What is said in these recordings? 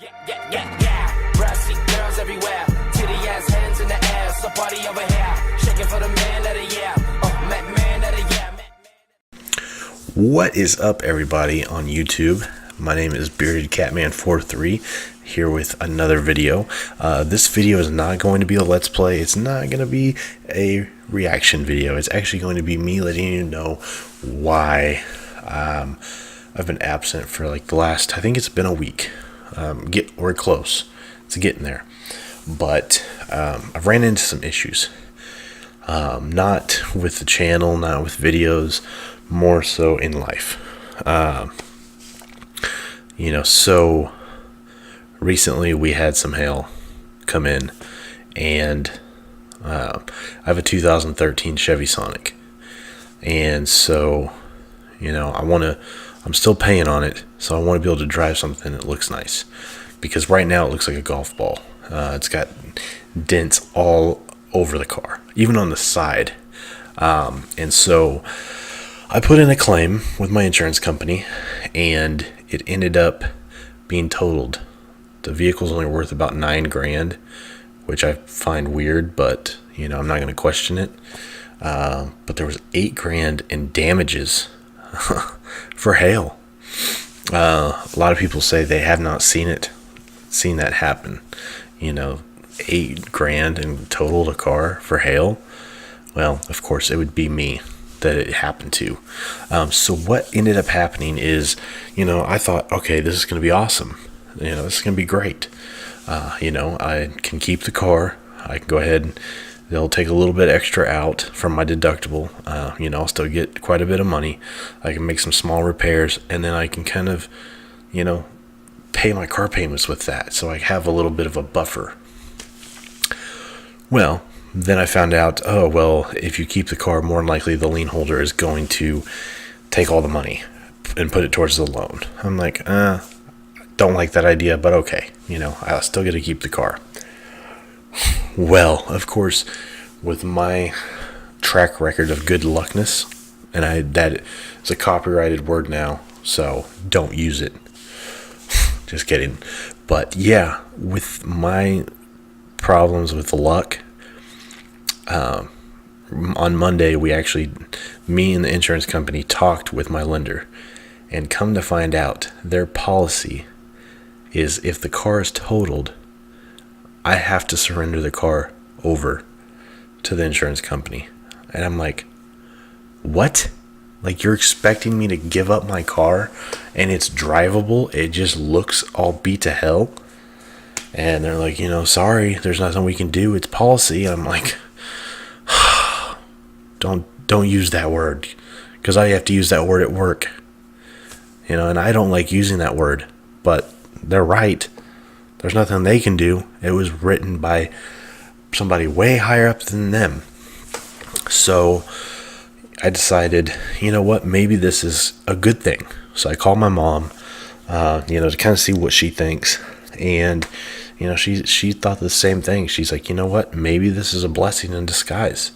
Yeah. Brassy girls everywhere. Titty ass hands in the air. So party over here. Shaking for the man that a yeah. Oh, man that a yeah. What is up, everybody on YouTube? My name is Bearded Catman 43 here with another video. This video is not going to be a let's play. It's not going to be a reaction video. It's actually going to be me letting you know why I've been absent for like the last, I think it's been a week. We're close to getting there, but I've ran into some issues. Not with the channel, not with videos, more so in life. So recently we had some hail come in, and I have a 2013 Chevy Sonic, and so I'm still paying on it, so I want to be able to drive something that looks nice, because right now it looks like a golf ball. It's got dents all over the car, even on the side, and so I put in a claim with my insurance company, and it ended up being totaled. The vehicle's only worth about $9,000, which I find weird, but I'm not going to question it. But there was $8,000 in damages for hail. A lot of people say they have not seen that happen. $8,000 and totaled a car for hail. Well, of course, it would be me that it happened to. So what ended up happening is, I thought, okay, this is going to be awesome. This is going to be great. I can keep the car. I can go ahead and they'll take a little bit extra out from my deductible. I'll still get quite a bit of money. I can make some small repairs, and then I can kind of, pay my car payments with that. So I have a little bit of a buffer. Well, then I found out, if you keep the car, more than likely the lien holder is going to take all the money and put it towards the loan. I'm like, don't like that idea, but okay. I still get to keep the car. Well, of course, with my track record of good luckness, and that is a copyrighted word now, so don't use it. Just kidding. But yeah, with my problems with the luck, on Monday, me and the insurance company talked with my lender, and come to find out, their policy is if the car is totaled, I have to surrender the car over to the insurance company. And I'm like, what? Like, you're expecting me to give up my car and it's drivable? It just looks all beat to hell? And they're like, sorry, there's nothing we can do. It's policy. And I'm like, don't use that word, because I have to use that word at work. And I don't like using that word, but they're right. There's nothing they can do. It was written by somebody way higher up than them. So I decided, what, maybe this is a good thing. So I called my mom, to kind of see what she thinks. And, she thought the same thing. She's like, what, maybe this is a blessing in disguise,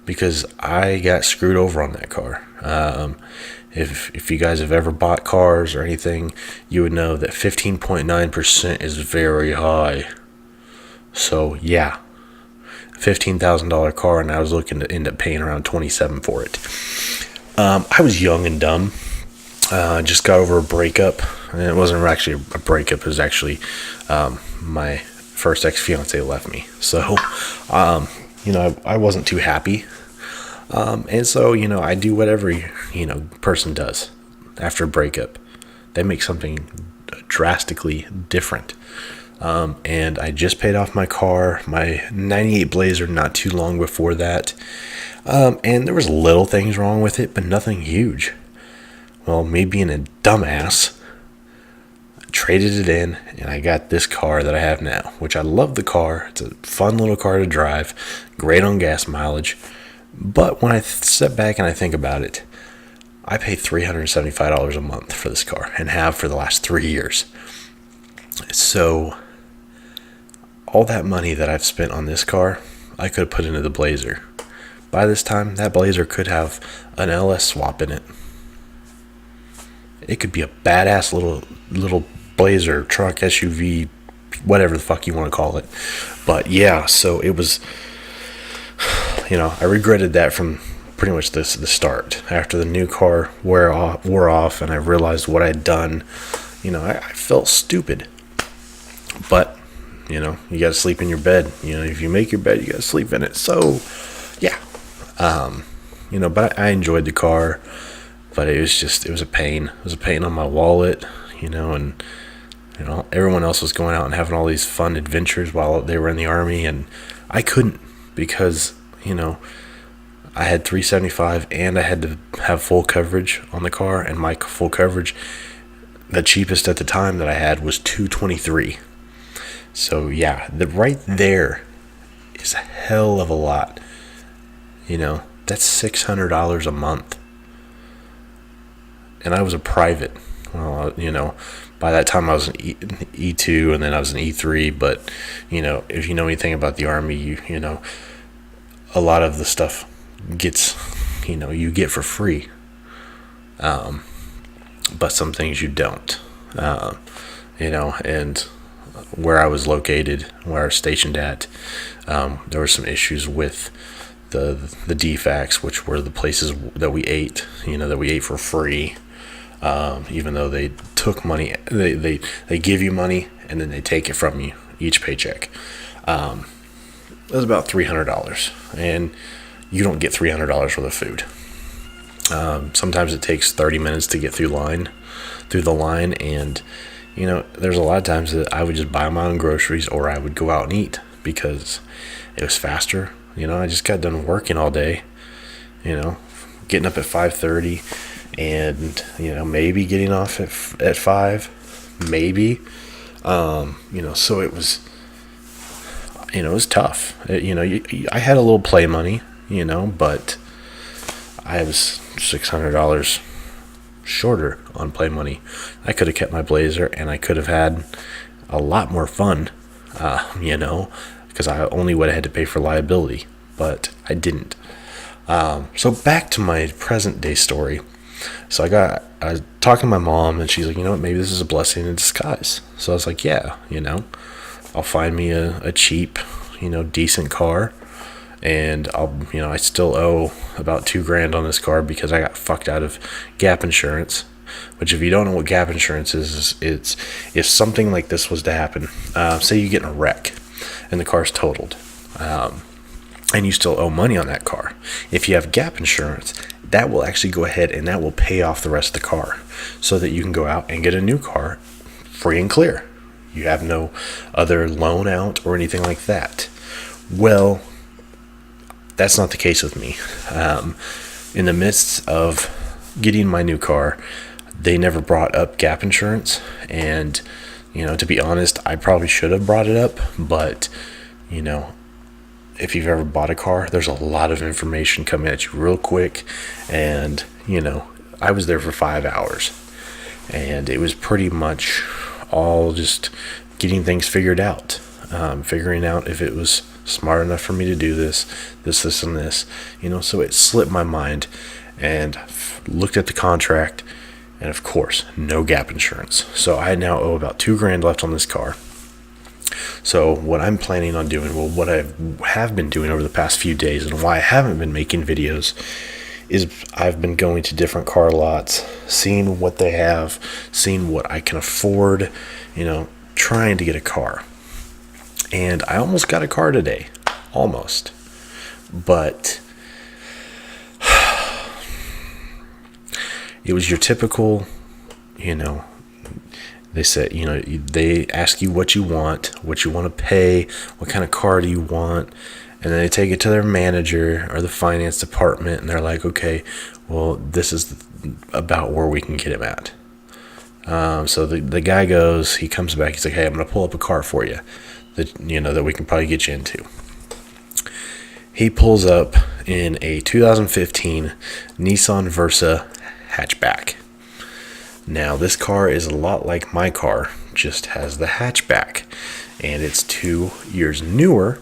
because I got screwed over on that car. If you guys have ever bought cars or anything, you would know that 15.9% is very high. So yeah, $15,000 car, and I was looking to end up paying around $27,000 for it. I was young and dumb. Just got over a breakup, and it wasn't actually a breakup. It was actually my first ex-fiance left me. So I wasn't too happy. And so, I do what every, person does after a breakup. They make something drastically different. And I just paid off my car, my 98 Blazer, not too long before that. And there was little things wrong with it, but nothing huge. Well, me being a dumbass, I traded it in, and I got this car that I have now, which I love the car. It's a fun little car to drive, great on gas mileage. But when I step back and I think about it, I pay $375 a month for this car, and have for the last 3 years. So all that money that I've spent on this car, I could have put into the Blazer. By this time, that Blazer could have an LS swap in it. It could be a badass little Blazer, truck, SUV, whatever the fuck you want to call it. But yeah, so it was, I regretted that from pretty much the start. After the new car wore off and I realized what I'd done, I felt stupid. But, you got to sleep in your bed. If you make your bed, you got to sleep in it. So, yeah. But I enjoyed the car. But it was a pain. It was a pain on my wallet, and everyone else was going out and having all these fun adventures while they were in the Army, and I couldn't because, I had $375 and I had to have full coverage on the car, and my full coverage, the cheapest at the time that I had was $223. So yeah, right there is a hell of a lot. That's $600 a month. And I was a private. Well, by that time I was an E2 and then I was an E3. But, if you know anything about the Army, a lot of the stuff gets, you get for free. But some things you don't. And where I was located, where I was stationed at, there were some issues with the DFACs, which were the places that we ate, that we ate for free. Even though they took money, they give you money and then they take it from you each paycheck. It was about $300, and you don't get $300 worth of food. Sometimes it takes 30 minutes to get through the line, and there's a lot of times that I would just buy my own groceries or I would go out and eat because it was faster. I just got done working all day, getting up at 5:30. And maybe getting off at 5, maybe, so it was, it was tough. I had a little play money, but I was $600 shorter on play money. I could have kept my Blazer and I could have had a lot more fun, because I only would have had to pay for liability, but I didn't. So back to my present day story. So I was talking to my mom, and she's like, maybe this is a blessing in disguise. So I was like, yeah, I'll find me a cheap, decent car, and I still owe about $2,000 on this car because I got fucked out of gap insurance. Which, if you don't know what gap insurance is, it's if something like this was to happen, say you get in a wreck and the car's totaled, and you still owe money on that car. If you have gap insurance, that will actually go ahead and that will pay off the rest of the car so that you can go out and get a new car free and clear. You have no other loan out or anything like that. Well, that's not the case with me. In the midst of getting my new car, they never brought up gap insurance. And, to be honest, I probably should have brought it up. But, if you've ever bought a car, there's a lot of information coming at you real quick. And, I was there for 5 hours. And it was pretty much all just getting things figured out. Figuring out if it was smart enough for me to do this, and this. So it slipped my mind. And looked at the contract. And, of course, no gap insurance. So I now owe about $2,000 left on this car. So what I'm planning on doing, what I have been doing over the past few days and why I haven't been making videos, is I've been going to different car lots, seeing what they have, seeing what I can afford, trying to get a car. And I almost got a car today. Almost. But it was your typical, they said, they ask you what you want to pay, what kind of car do you want, and then they take it to their manager or the finance department, and they're like, okay, well, this is about where we can get him at. So the guy goes, he comes back, he's like, hey, I'm going to pull up a car for you that we can probably get you into. He pulls up in a 2015 Nissan Versa hatchback. Now, this car is a lot like my car, just has the hatchback, and it's 2 years newer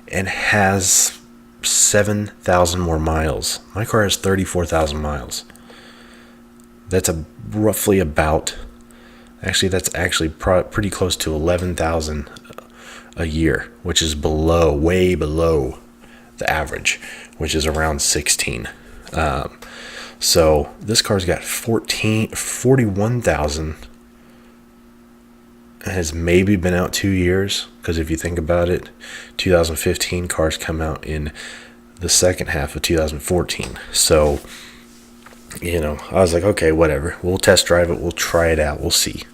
and has 7,000 more miles. My car has 34,000 miles. That's roughly about Actually, that's actually pretty close to 11,000 a year, which is way below the average, which is around 16. So this car's got 41,000. Has maybe been out 2 years, because if you think about it, 2015 cars come out in the second half of 2014. So, I was like, okay, whatever. We'll test drive it. We'll try it out. We'll see.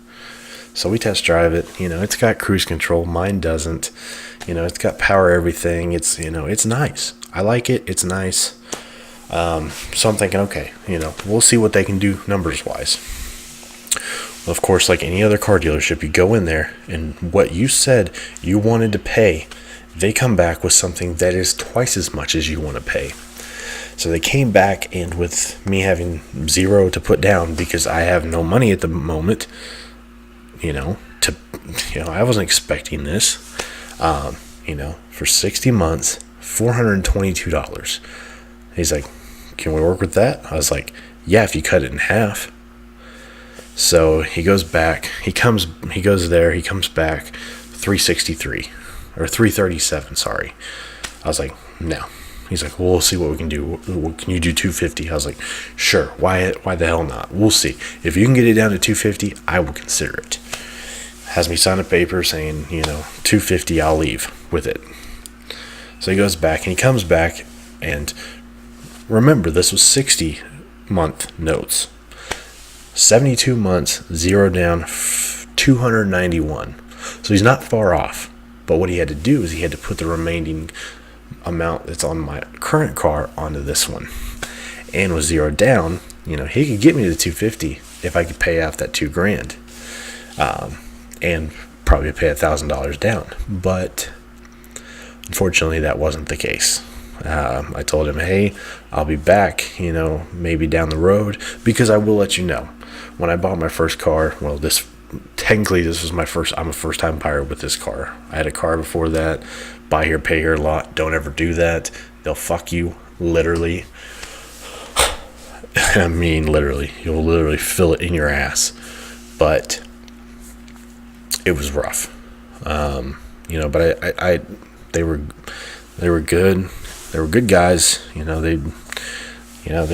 So we test drive it. It's got cruise control. Mine doesn't. It's got power everything. It's, it's nice. I like it. It's nice. So I'm thinking, okay, we'll see what they can do numbers wise. Well, of course, like any other car dealership, you go in there and what you said you wanted to pay, they come back with something that is twice as much as you want to pay. So they came back, and with me having zero to put down because I have no money at the moment, I wasn't expecting this, for 60 months, $422. He's like, can we work with that? I was like, yeah, if you cut it in half. So he goes back, he comes back 363 or 337. Sorry. I was like, no. He's like, well, we'll see what we can do. Can you do 250? I was like, sure. Why the hell not? We'll see. If you can get it down to 250, I will consider it. Has me sign a paper saying, 250, I'll leave with it. So he goes back and he comes back, and remember, this was 60-month notes. 72 months, zero down, 291. So he's not far off. But what he had to do is he had to put the remaining amount that's on my current car onto this one. And with zero down, he could get me to 250 if I could pay off that $2,000. And probably pay $1,000 down. But unfortunately, that wasn't the case. I told him, hey, I'll be back, maybe down the road, because I will let you know. When I bought my first car, well, this was my first, I'm a first-time buyer with this car. I had a car before that, buy here, pay here lot. Don't ever do that. They'll fuck you, literally. I mean, literally. You'll literally fill it in your ass. But it was rough. But they were good. They were good guys. They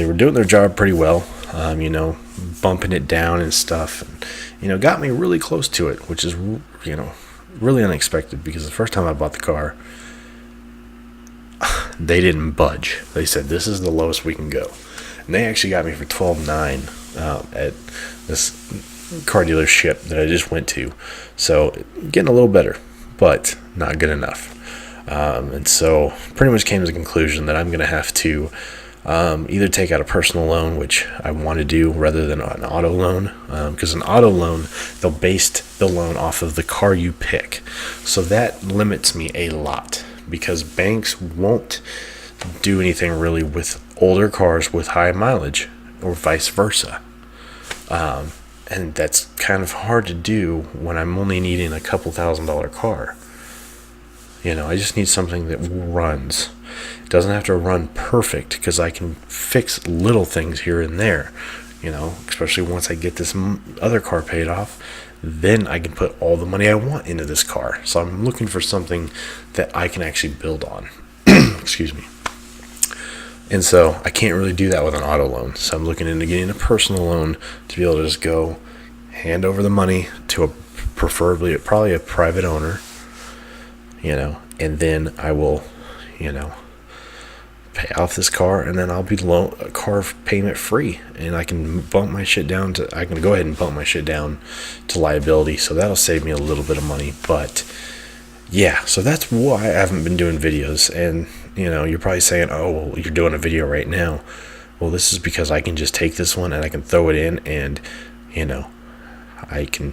were doing their job pretty well. Bumping it down and stuff, and got me really close to it, which is really unexpected, because the first time I bought the car, they didn't budge. They said, this is the lowest we can go, and they actually got me for $12,900 at this car dealership that I just went to. So getting a little better, but not good enough. And so pretty much came to the conclusion that I'm going to have to either take out a personal loan, which I want to do, rather than an auto loan, because an auto loan, they'll base the loan off of the car you pick. So that limits me a lot, because banks won't do anything really with older cars with high mileage, or vice versa. And that's kind of hard to do when I'm only needing a couple $1,000 car. I just need something that runs. It doesn't have to run perfect, because I can fix little things here and there, especially once I get this other car paid off. Then I can put all the money I want into this car. So I'm looking for something that I can actually build on. Excuse me. And so I can't really do that with an auto loan. So I'm looking into getting a personal loan to be able to just go hand over the money to probably a private owner, and then I will, pay off this car, and then I'll be car payment free, and I can go ahead and bump my shit down to liability. So that'll save me a little bit of money. But yeah, so that's why I haven't been doing videos. And you're probably saying, oh, well, you're doing a video right now. Well, this is because I can just take this one and I can throw it in, and I can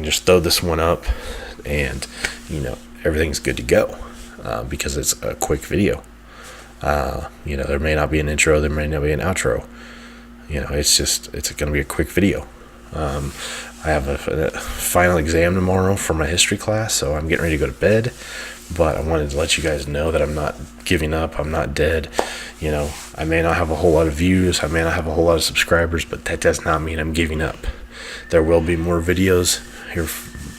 just throw this one up, and everything's good to go, because it's a quick video. There may not be an intro, there may not be an outro. It's going to be a quick video. I have a final exam tomorrow for my history class, so I'm getting ready to go to bed. But I wanted to let you guys know that I'm not giving up. I'm not dead. I may not have a whole lot of views. I may not have a whole lot of subscribers, but that does not mean I'm giving up. there will be more videos here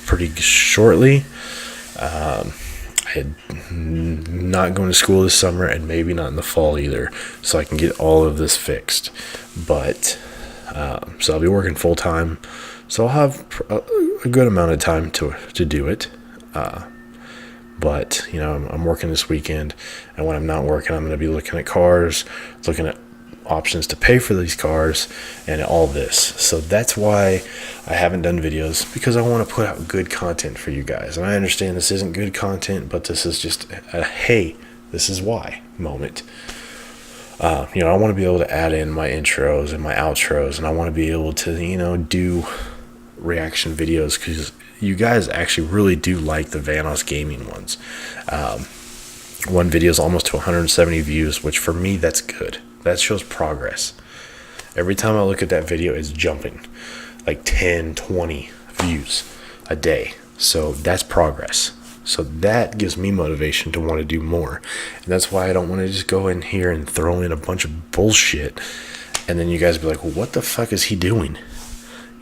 pretty shortly. I'm not going to school this summer, and maybe not in the fall either, so I can get all of this fixed. But so I'll be working full time, so I'll have a good amount of time to do it. But I'm working this weekend, and when I'm not working, I'm going to be looking at cars, looking at options to pay for these cars, and all this. So that's why I haven't done videos, because I want to put out good content for you guys. And I understand this isn't good content, but this is just a hey, this is why moment. I want to be able to add in my intros and my outros, and I want to be able to do reaction videos, because you guys actually really do like the Vanos gaming ones. One video is almost to 170 views, which for me, that's good. That shows progress. Every time I look at that video, it's jumping like 10, 20 views a day. So that's progress. So that gives me motivation to want to do more. And that's why I don't want to just go in here and throw in a bunch of bullshit, and then you guys be like, well, what the fuck is he doing?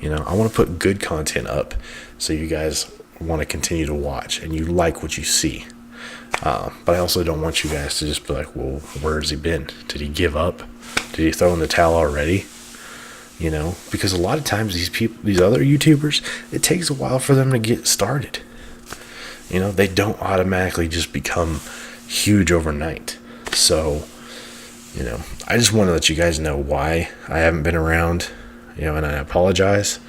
I want to put good content up, so you guys want to continue to watch and you like what you see. But I also don't want you guys to just be like, well, where has he been? Did he give up? Did he throw in the towel already? Because a lot of times these other YouTubers, it takes a while for them to get started. They don't automatically just become huge overnight. So, I just want to let you guys know why I haven't been around, and I apologize.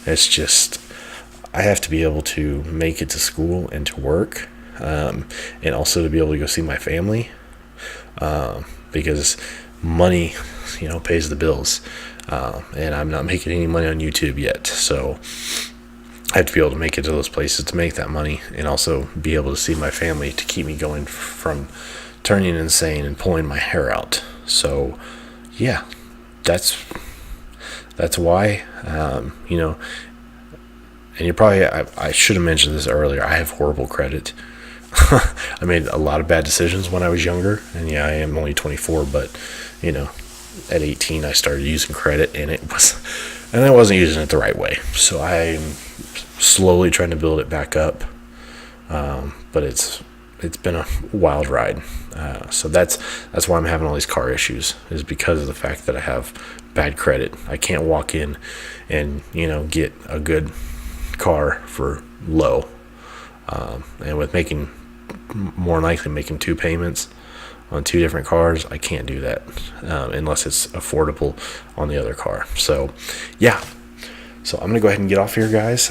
It's just, I have to be able to make it to school and to work. And also to be able to go see my family, because money, pays the bills, and I'm not making any money on YouTube yet, so I have to be able to make it to those places to make that money, and also be able to see my family to keep me going from turning insane and pulling my hair out. So yeah, that's why, and you probably, I should have mentioned this earlier, I have horrible credit. I made a lot of bad decisions when I was younger, and I am only 24, but at 18 I started using credit, and I wasn't using it the right way. So I'm slowly trying to build it back up, but it's been a wild ride. So that's why I'm having all these car issues, is because of the fact that I have bad credit. I can't walk in and get a good car for low, and with more likely making 2 payments on 2 different cars, I can't do that unless it's affordable on the other car. So yeah, so I'm gonna go ahead and get off here, guys.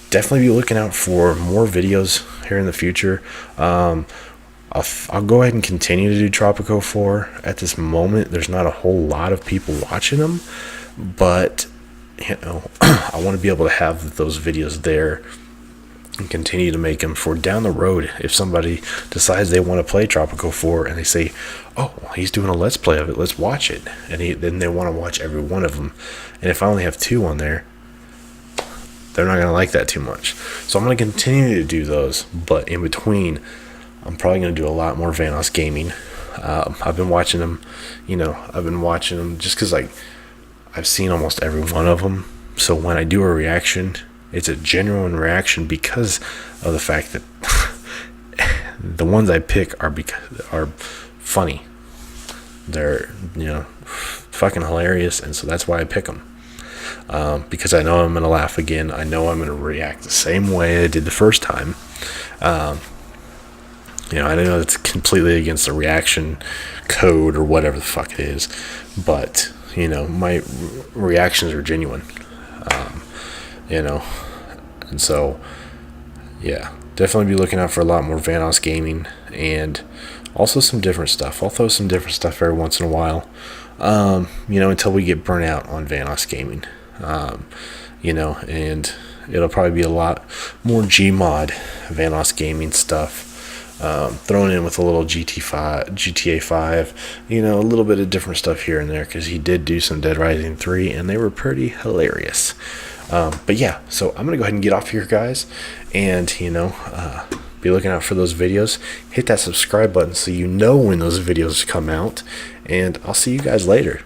Definitely be looking out for more videos here in the future. I'll go ahead and continue to do Tropico 4. At this moment, there's not a whole lot of people watching them, but I want to be able to have those videos there and continue to make them for down the road. If somebody decides they want to play Tropico 4 and they say, oh, he's doing a let's play of it, let's watch it, and then they want to watch every one of them, and if I only have 2 on there, they're not going to like that too much. So I'm going to continue to do those, but in between, I'm probably going to do a lot more Vanos gaming. I've been watching them, just because I've seen almost every one of them. So when I do a reaction, it's a genuine reaction, because of the fact that the ones I pick are funny. They're fucking hilarious, and so that's why I pick them. Because I know I'm gonna laugh again. I know I'm gonna react the same way I did the first time. I know it's completely against the reaction code or whatever the fuck it is, but my reactions are genuine. And so yeah, definitely be looking out for a lot more Vanos gaming, and also some different stuff. I'll throw some different stuff every once in a while, until we get burnt out on Vanos gaming, and it'll probably be a lot more Gmod Vanos gaming stuff, thrown in with a little GTA 5, a little bit of different stuff here and there, because he did do some Dead Rising 3, and they were pretty hilarious. But yeah, so I'm gonna go ahead and get off here, guys, and be looking out for those videos. Hit that subscribe button so you know when those videos come out, and I'll see you guys later.